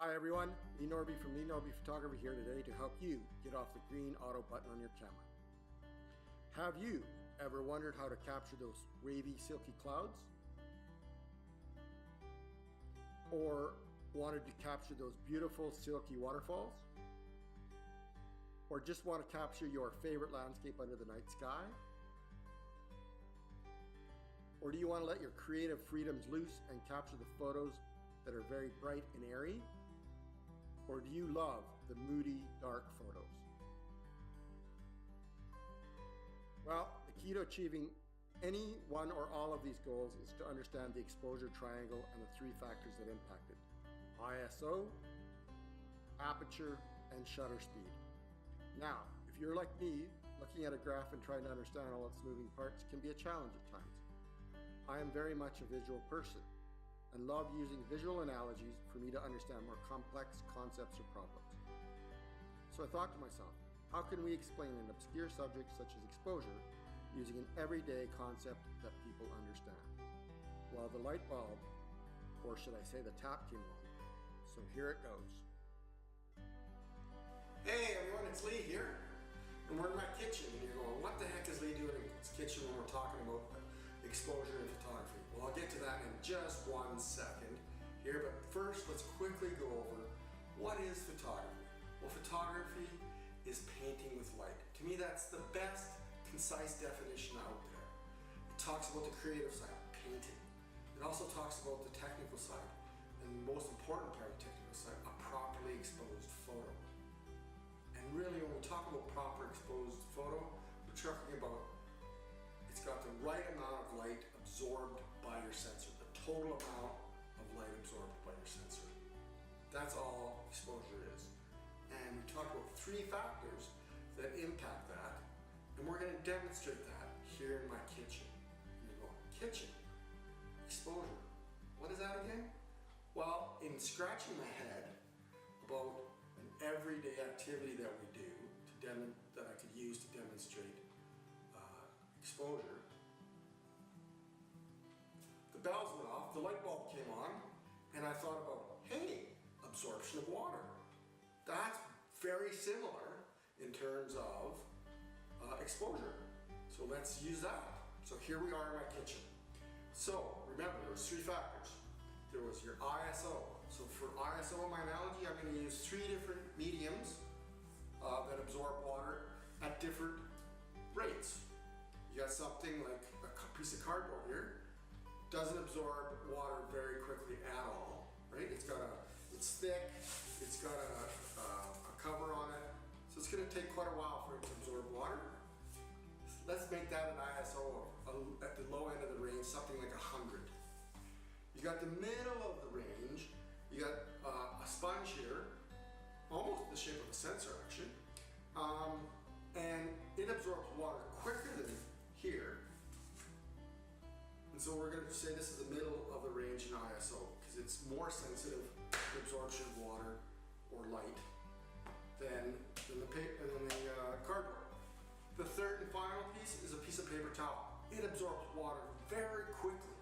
Hi everyone, Nordbye from Nordbye Photography here today to help you get off the green auto button on your camera. Have you ever wondered how to capture those wavy, silky clouds? Or wanted to capture those beautiful, silky waterfalls? Or just want to capture your favorite landscape under the night sky? Or do you want to let your creative freedoms loose and capture the photos that are very bright and airy? Or do you love the moody, dark photos? Well, the key to achieving any one or all of these goals is to understand the exposure triangle and the three factors that impact it: ISO, aperture, and shutter speed. Now, if you're like me, looking at a graph and trying to understand all its moving parts can be a challenge at times. I am very much a visual person and love using visual analogies for me to understand more complex concepts or problems. So I thought to myself, how can we explain an obscure subject such as exposure using an everyday concept that people understand? Well, the light bulb, or should I say the tap, came on. So here it goes. Hey everyone, it's Lee here. And we're in my kitchen and you're going, what the heck is Lee doing in his kitchen when we're talking about exposure in photography? Well, I'll get to that in just 1 second here, but first let's quickly go over what is photography. Well, photography is painting with light. To me, that's the best concise definition out there. It talks about the creative side, painting. It also talks about the technical side, and the most important part of the technical side, a properly exposed photo. And really, when we talk about proper exposed photo, we're talking about it's got the right amount of light absorbed by your sensor, the total amount of light absorbed by your sensor. That's all exposure is. And we talk about three factors that impact that, and we're going to demonstrate that here in my kitchen. And you go, kitchen, exposure, what is that again? Well, in scratching my head about an everyday activity that we do that I could use to demonstrate exposure, the bells went off, the light bulb came on, and I thought about, hey, absorption of water. That's very similar in terms of exposure. So let's use that. So here we are in my kitchen. So remember, there was three factors. There was your ISO. So for ISO in my analogy, I'm going to use three different mediums that absorb water at different rates. You got something like a piece of cardboard here, doesn't absorb water very quickly at all, right? It's thick, it's got a cover on it, so it's going to take quite a while for it to absorb water. Let's make that an ISO at the low end of the range, something like 100. You got the middle of the range, you got a sponge here, almost the shape of a sensor actually, and it absorbs water quicker than here. And so we're going to say this is the middle of the range in ISO because it's more sensitive to absorption of water or light than the cardboard. The third and final piece is a piece of paper towel. It absorbs water very quickly.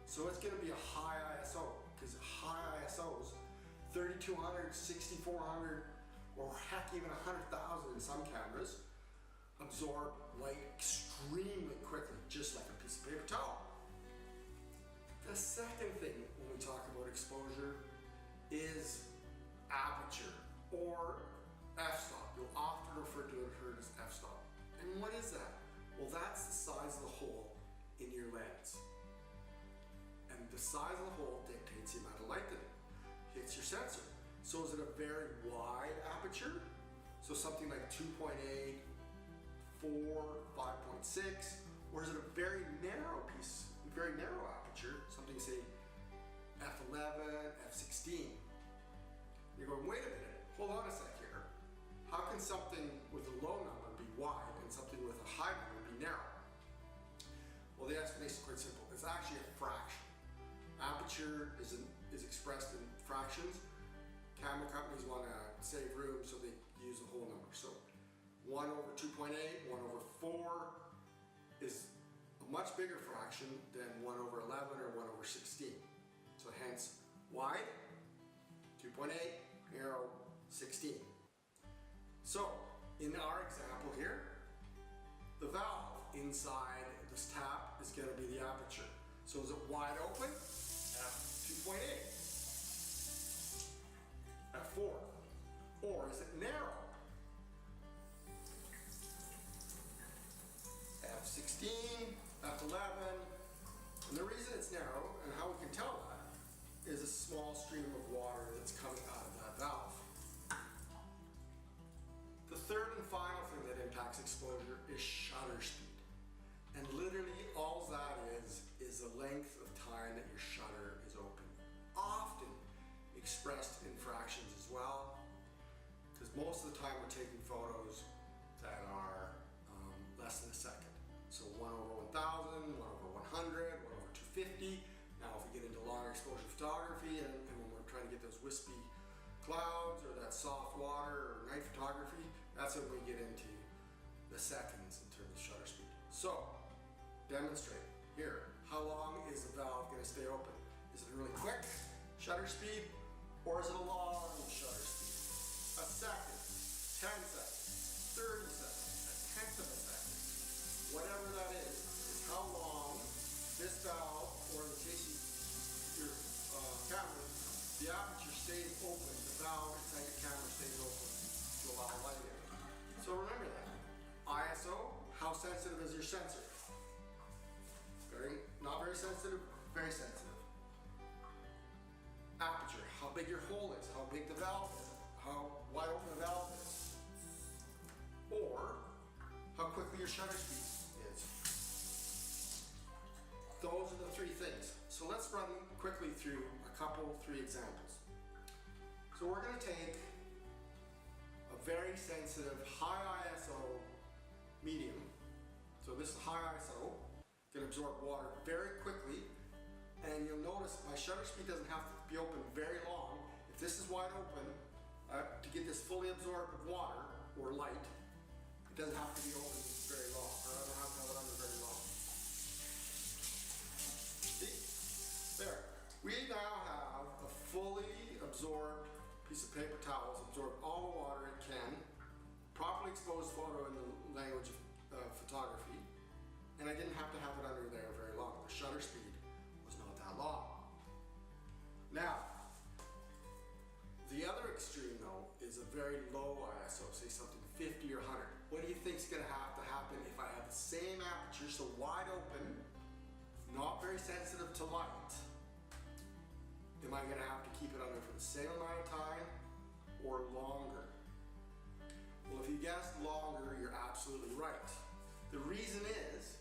So it's going to be a high ISO because high ISOs, 3200, 6400, or heck even 100,000 in some cameras, absorb light extremely quickly, just like a piece of paper towel. The second thing when we talk about exposure is aperture or f-stop. You'll often refer to it as f-stop. And what is that? Well, that's the size of the hole in your lens. And the size of the hole dictates the amount of light that hits your sensor. So is it a very wide aperture? So something like 2.8, 4, 5.6, or is it a very narrow aperture, something say f11, f16? You're going, wait a minute, hold on a sec here. How can something with a low number be wide and something with a high number be narrow? Well, the explanation is quite simple. It's actually a fraction. Aperture is expressed in fractions. Camera companies want to save room, so they use the whole number. So 1 over 2.8, 1 over 4 is a much bigger fraction than 1 over 11 or 1 over 16. So hence, wide, 2.8, 16. So, in our example here, the valve inside this tap is going to be the aperture. So is it wide open? F2.8. F4. Or is it narrow? F16, F11. And the reason it's narrow, and how we can tell that, is a small stream of water that's coming out of that valve. The third and final thing that impacts exposure is shutter speed. And literally all that is the length of time that your shutter is open. Often expressed in fractions as well, because most of the time we're taking photos that are less than a second. So 1/1000, 1/100, 1/250. Now if we get into longer exposure photography and when we're trying to get those wispy clouds or that soft water or night photography, that's when we get into the seconds in terms of shutter speed. So, demonstrate here. How long is the valve going to stay open? Is it a really quick shutter speed or is it a long shutter speed? A second, 10 seconds, 30 seconds, a tenth of a second. Whatever that is how long this valve, or in the case of your camera, the aperture stays open, the valve inside your camera stays open to allow light in. So remember that. ISO, how sensitive is your sensor? Not very sensitive, very sensitive. Aperture, how big your hole is, how big the valve is, how wide open the valve is. Or, how quickly your shutter speed is. Those are the three things. So let's run quickly through three examples. So we're going to take a very sensitive high ISO medium. So this is high ISO, can absorb water very quickly, and you'll notice my shutter speed doesn't have to be open very long. If this is wide open, to get this fully absorbed with water or light, it doesn't have to be open very long, or I don't have to have it under very long. See? There. We now have a fully absorbed piece of paper towel. It's absorbed all the water it can, properly exposed photo in the language of photography, and I didn't have to have it under there very long. The shutter speed was not that long. Now, the other extreme though is a very low ISO, say something 50 or 100. What do you think is going to have to happen if I have the same aperture, so wide open, not very sensitive to light? Am I going to have to keep it under for the same amount of time or longer? Well, if you guessed longer, you're absolutely right. The reason is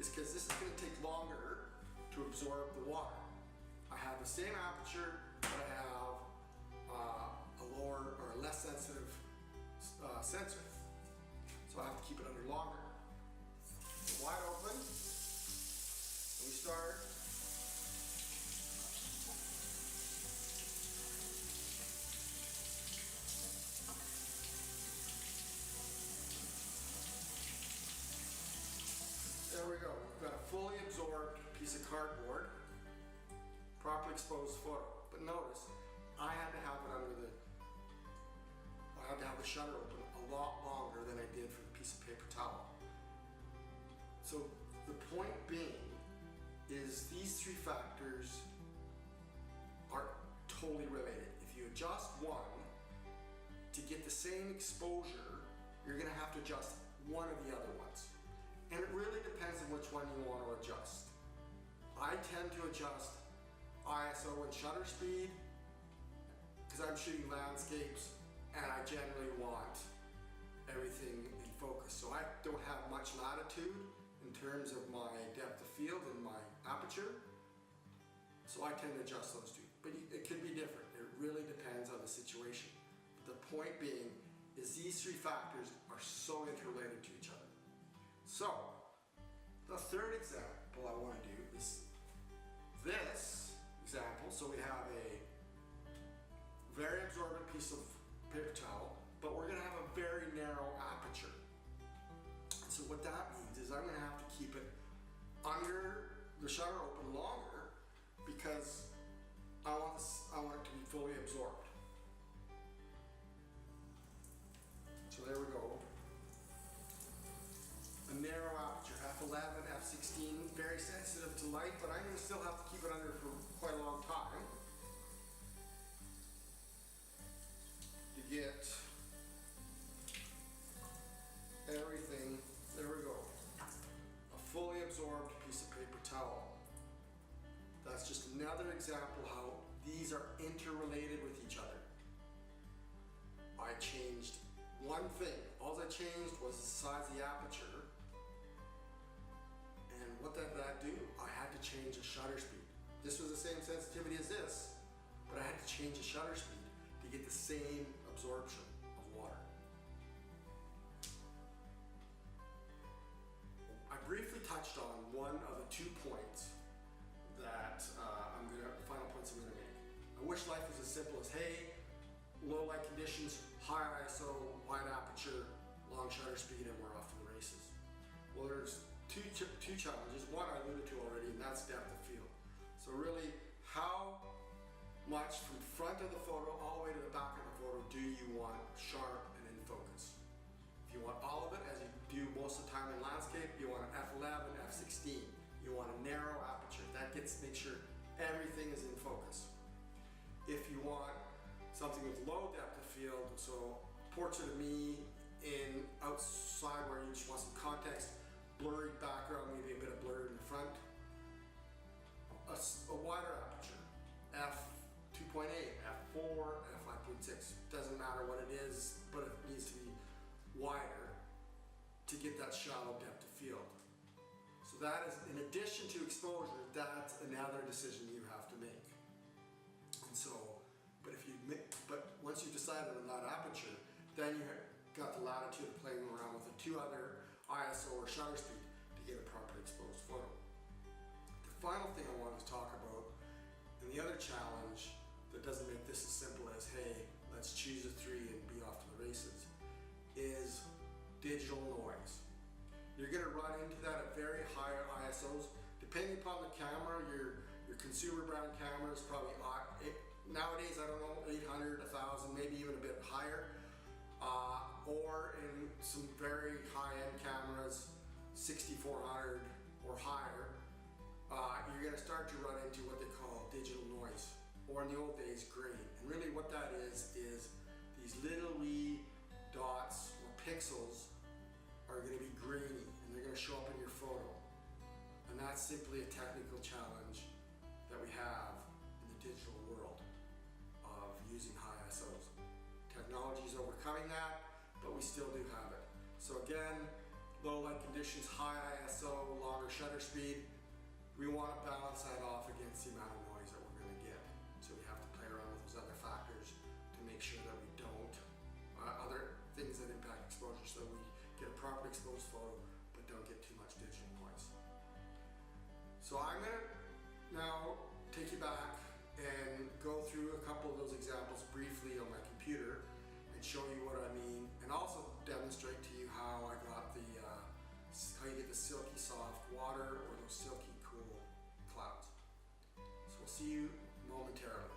because this is going to take longer to absorb the water. I have the same aperture, but I have a lower or a less sensitive sensor. So I have to keep it under longer. So wide open, and we start. There we go. We've got a fully absorbed piece of cardboard, properly exposed photo. But notice, I had to have the shutter open a lot longer than I did for the piece of paper towel. So the point being is these three factors are totally related. If you adjust one to get the same exposure, you're going to have to adjust one of the other ones. And it really depends on which one you want to adjust. I tend to adjust ISO and shutter speed because I'm shooting landscapes and I generally want everything in focus. So I don't have much latitude in terms of my depth of field and my aperture. So I tend to adjust those two. But it could be different. It really depends on the situation. But the point being is these three factors are so interrelated to each other. So, the third example I want to do is this example. So we have a very absorbent piece of paper towel, but we're going to have a very narrow aperture. So what that means is I'm going to have to keep it under the shutter open longer because I want it to be fully absorbed. very sensitive to light, but I'm going to still have to keep it under for quite a long time to get everything. There we go. A fully absorbed piece of paper towel. That's just another example how these are interrelated with each other. I changed one thing. All I changed was the size of the aperture. And what did that do? I had to change the shutter speed. This was the same sensitivity as this, but I had to change the shutter speed to get the same absorption of water. I briefly touched on one of the 2 points that final points I'm gonna make. I wish life was as simple as, hey, low light conditions, high ISO, wide aperture, long shutter speed, and we're off to the races. Well, there's two challenges. One I alluded to already, and that's depth of field. So really, how much from front of the photo all the way to the back of the photo do you want sharp and in focus? If you want all of it, as you do most of the time in landscape, you want an f11, f16. You want a narrow aperture. That make sure everything is in focus. If you want something with low depth of field, so portrait of me in outside where you just want some context, blurry background, maybe a bit of blur in the front, a wider aperture, f2.8, f4, f5.6, doesn't matter what it is, but it needs to be wider to get that shallow depth of field. So that is, in addition to exposure, that's another decision you have to make. And so, but once you've decided on that aperture, then you got the latitude of playing around with the 2 other ISO or shutter speed to get a properly exposed photo. The final thing I want to talk about, and the other challenge that doesn't make this as simple as, hey, let's choose a 3 and be off to the races, is digital noise. You're going to run into that at very high ISOs. Depending upon the camera, your consumer brand camera is probably, nowadays, I don't know, 800, 1,000, maybe even a bit higher. Or in some very high-end cameras, 6,400 or higher, you're going to start to run into what they call digital noise, or in the old days, grain. And really what that is these little wee dots or pixels are going to be grainy, and they're going to show up in your photo. And that's simply a technical challenge that we have in the digital world of using high ISOs. Technology is overcoming that, but we still do have it. So again, low light conditions, high ISO, longer shutter speed, we want to balance that off against the amount of noise that we're going to get. So we have to play around with those other factors to make sure that we don't, other things that impact exposure, so we get a properly exposed photo, but don't get too much digital noise. So I'm going to now take you back and go through a couple of those examples briefly on my computer and show you what I mean, and also demonstrate to you how I got the, how you get the silky soft water or those silky cool clouds. So we'll see you momentarily.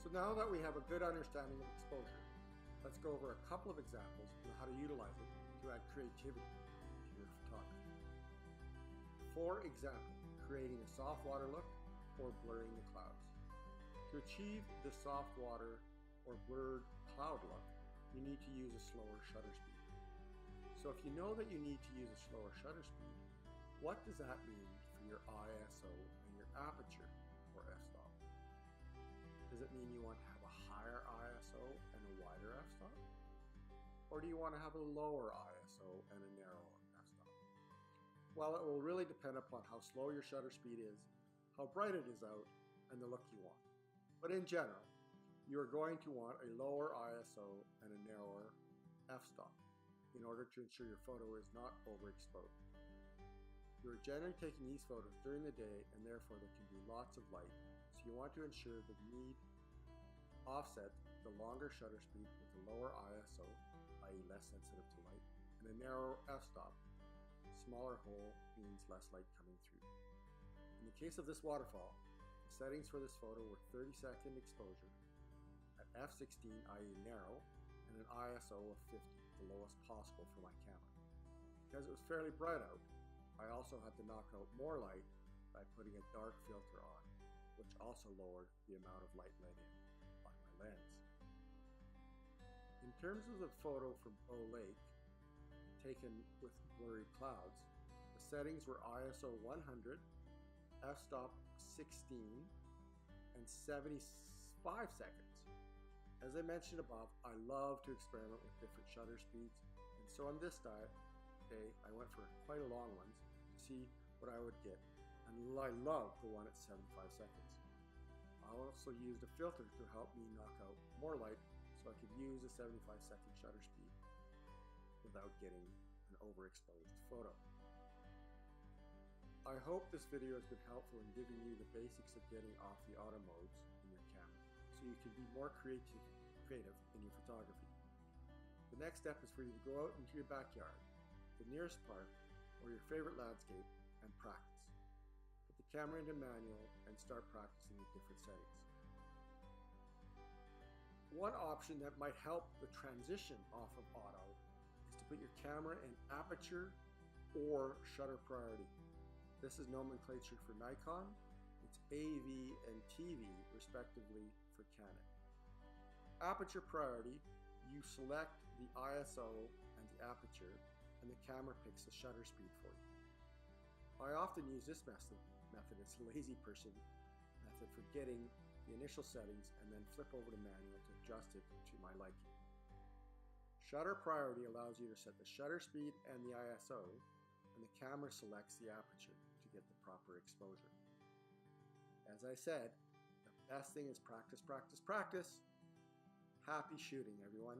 So now that we have a good understanding of exposure, let's go over a couple of examples on how to utilize it to add creativity to your photography. For example, creating a soft water look or blurring the clouds. To achieve the soft water or blurred cloud look, you need to use a slower shutter speed. So if you know that you need to use a slower shutter speed, what does that mean for your ISO and your aperture or f-stop? Does it mean you want to have a higher ISO and a wider f-stop? Or do you want to have a lower ISO and a narrower f-stop? Well, it will really depend upon how slow your shutter speed is, how bright it is out, and the look you want. But in general, you are going to want a lower ISO and a narrower f-stop in order to ensure your photo is not overexposed. You are generally taking these photos during the day, and therefore there can be lots of light, so you want to ensure the need offset the longer shutter speed with a lower ISO, i.e. less sensitive to light, and a narrower f-stop. Smaller hole means less light coming through. In the case of this waterfall, the settings for this photo were 30-second exposure at f16, i.e. narrow, and an ISO of 50, the lowest possible for my camera. Because it was fairly bright out, I also had to knock out more light by putting a dark filter on, which also lowered the amount of light let in on my lens. In terms of the photo from Bow Lake, taken with blurry clouds, the settings were ISO 100, f-stop 16, and 75 seconds. As I mentioned above, I love to experiment with different shutter speeds, and so on this day I went for quite a long one to see what I would get, and I love the one at 75 seconds. I also used a filter to help me knock out more light so I could use a 75-second shutter speed without getting an overexposed photo. I hope this video has been helpful in giving you the basics of getting off the auto modes in your camera so you can be more creative in your photography. The next step is for you to go out into your backyard, the nearest park, or your favorite landscape and practice. Put the camera into manual and start practicing with different settings. One option that might help the transition off of auto is to put your camera in aperture or shutter priority. This is nomenclature for Nikon. It's AV and TV respectively for Canon. Aperture priority, you select the ISO and the aperture, and the camera picks the shutter speed for you. I often use this method. It's a lazy person method for getting the initial settings and then flip over to manual to adjust it to my liking. Shutter priority allows you to set the shutter speed and the ISO, and the camera selects the aperture to get the proper exposure. As I said, the best thing is practice, practice, practice. Happy shooting, everyone.